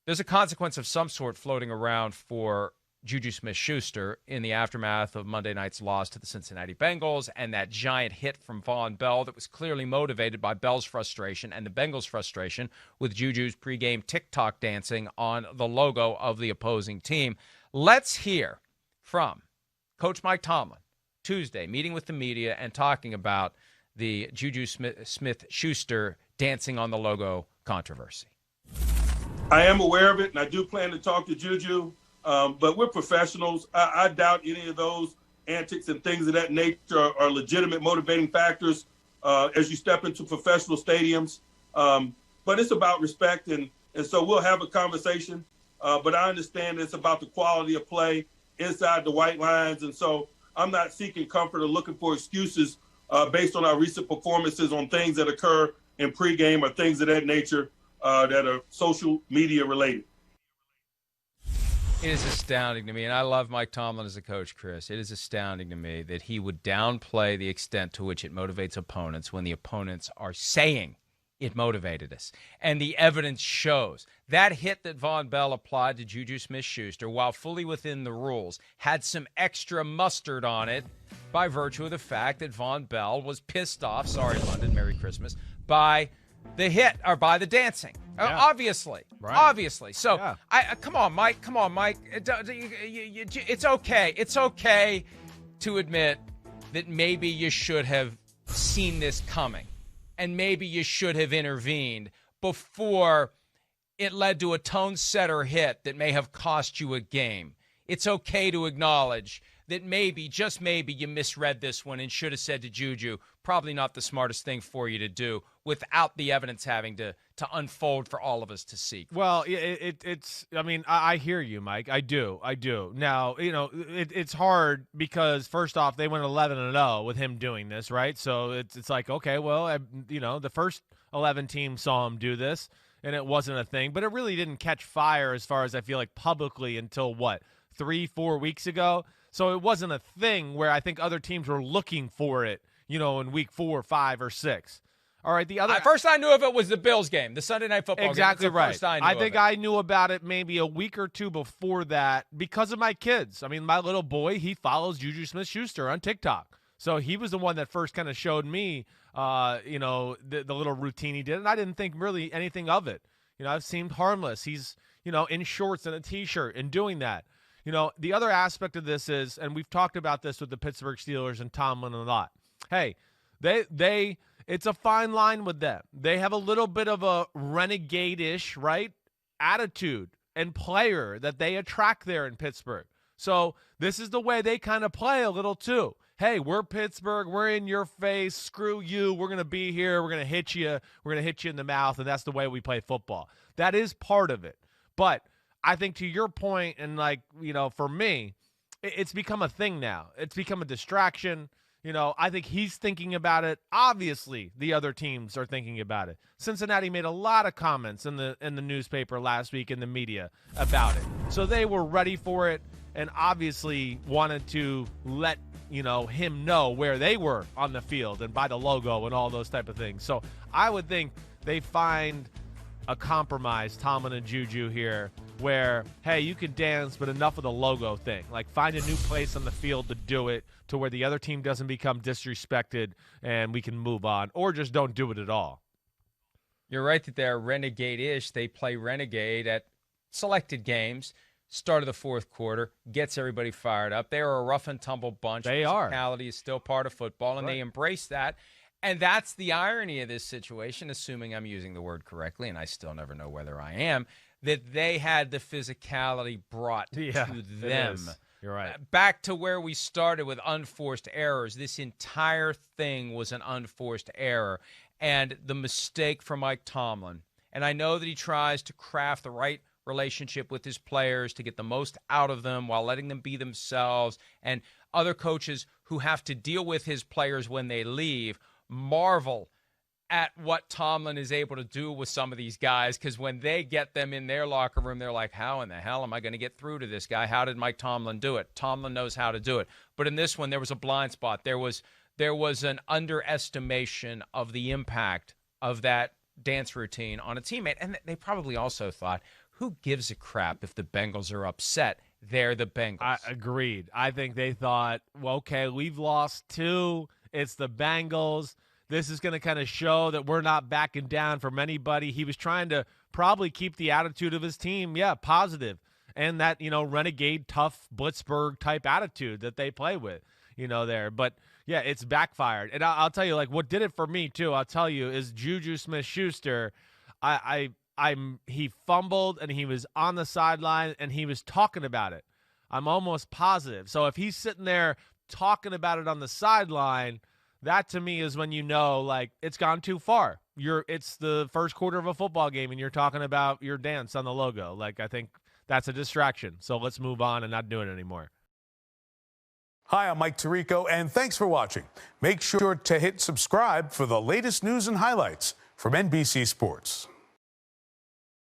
there's a consequence of some sort floating around for JuJu Smith-Schuster in the aftermath of Monday night's loss to the Cincinnati Bengals and that giant hit from Von Bell that was clearly motivated by Bell's frustration and the Bengals' frustration with JuJu's pregame TikTok dancing on the logo of the opposing team. Let's hear from Coach Mike Tomlin Tuesday, meeting with the media and talking about the JuJu Smith-Schuster dancing on the logo controversy. I am aware of it, and I do plan to talk to JuJu. But we're professionals. I doubt any of those antics and things of that nature are legitimate motivating factors as you step into professional stadiums. But it's about respect, and so we'll have a conversation. But I understand it's about the quality of play inside the white lines, and so I'm not seeking comfort or looking for excuses based on our recent performances on things that occur in pregame or things of that nature that are social media related. It is astounding to me, and I love Mike Tomlin as a coach, Chris. It is astounding to me that he would downplay the extent to which it motivates opponents when the opponents are saying it motivated us. And the evidence shows that hit that Von Bell applied to JuJu Smith-Schuster, while fully within the rules, had some extra mustard on it by virtue of the fact that Von Bell was pissed off, sorry, London, Merry Christmas, by the hit or by the dancing. Yeah. Obviously. So, yeah. Come on, Mike. It's okay. It's okay to admit that maybe you should have seen this coming and maybe you should have intervened before it led to a tone-setter hit that may have cost you a game. It's okay to acknowledge that maybe, just maybe, you misread this one and should have said to JuJu, probably not the smartest thing for you to do without the evidence having to unfold for all of us to see. Well, it's I mean, I hear you, Mike. I do. Now, it's hard because, first off, they went 11-0 with him doing this, right? So it's like, okay, well, the first 11 teams saw him do this, and it wasn't a thing. But it really didn't catch fire as far as I feel like publicly until, 3-4 weeks ago? So it wasn't a thing where I think other teams were looking for it, in week 4, 5, or 6. All right, the other first I knew of it was the Bills game, the Sunday Night Football exactly game. Exactly right. I think I knew about it maybe a week or two before that because of my kids. I mean, my little boy, he follows JuJu Smith-Schuster on TikTok. So he was the one that first kind of showed me, the little routine he did, and I didn't think really anything of it. It seemed harmless. He's, in shorts and a T-shirt and doing that. The other aspect of this is, and we've talked about this with the Pittsburgh Steelers and Tomlin a lot. Hey, it's a fine line with them. They have a little bit of a renegade-ish, right, attitude and player that they attract there in Pittsburgh. So this is the way they kind of play a little too. Hey, we're Pittsburgh. We're in your face. Screw you. We're going to be here. We're going to hit you. We're going to hit you in the mouth, and that's the way we play football. That is part of it. But I think to your point, and for me, it's become a thing now. It's become a distraction. I think he's thinking about it. Obviously, the other teams are thinking about it. Cincinnati made a lot of comments in the newspaper last week in the media about it. So they were ready for it and obviously wanted to let him know where they were on the field and by the logo and all those type of things. So I would think they find a compromise, Tomlin and JuJu here, where, hey, you can dance, but enough of the logo thing. Like, find a new place on the field to do it to where the other team doesn't become disrespected and we can move on, or just don't do it at all. You're right that they're renegade-ish. They play renegade at selected games. Start of the fourth quarter, gets everybody fired up. They are a rough-and-tumble bunch. They are. Physicality is still part of football, and They embrace that. And that's the irony of this situation, assuming I'm using the word correctly, and I still never know whether I am, that they had the physicality brought to them. You're right. Back to where we started with unforced errors. This entire thing was an unforced error. And the mistake for Mike Tomlin, and I know that he tries to craft the right relationship with his players to get the most out of them while letting them be themselves, and other coaches who have to deal with his players when they leave marvel at what Tomlin is able to do with some of these guys, because when they get them in their locker room, they're like, how in the hell am I going to get through to this guy? How did Mike Tomlin do it? Tomlin knows how to do it. But in this one, there was a blind spot. There was an underestimation of the impact of that dance routine on a teammate. And they probably also thought, Who gives a crap if the Bengals are upset? They're the Bengals. Agreed. I think they thought, well, okay, we've lost 2. It's the Bengals. This is going to kind of show that we're not backing down from anybody. He was trying to probably keep the attitude of his team, positive. And that, renegade, tough, Blitzburg-type attitude that they play with, there. But, yeah, it's backfired. And I'll tell you, like, what did it for me, too, I'll tell you, is JuJu Smith-Schuster. He fumbled, and he was on the sideline, and he was talking about it. I'm almost positive. So if he's sitting there talking about it on the sideline, that to me is when like, it's gone too far. It's the first quarter of a football game, and you're talking about your dance on the logo. Like, I think that's a distraction. So let's move on and not do it anymore. Hi, I'm Mike Tirico, and thanks for watching. Make sure to hit subscribe for the latest news and highlights from NBC Sports.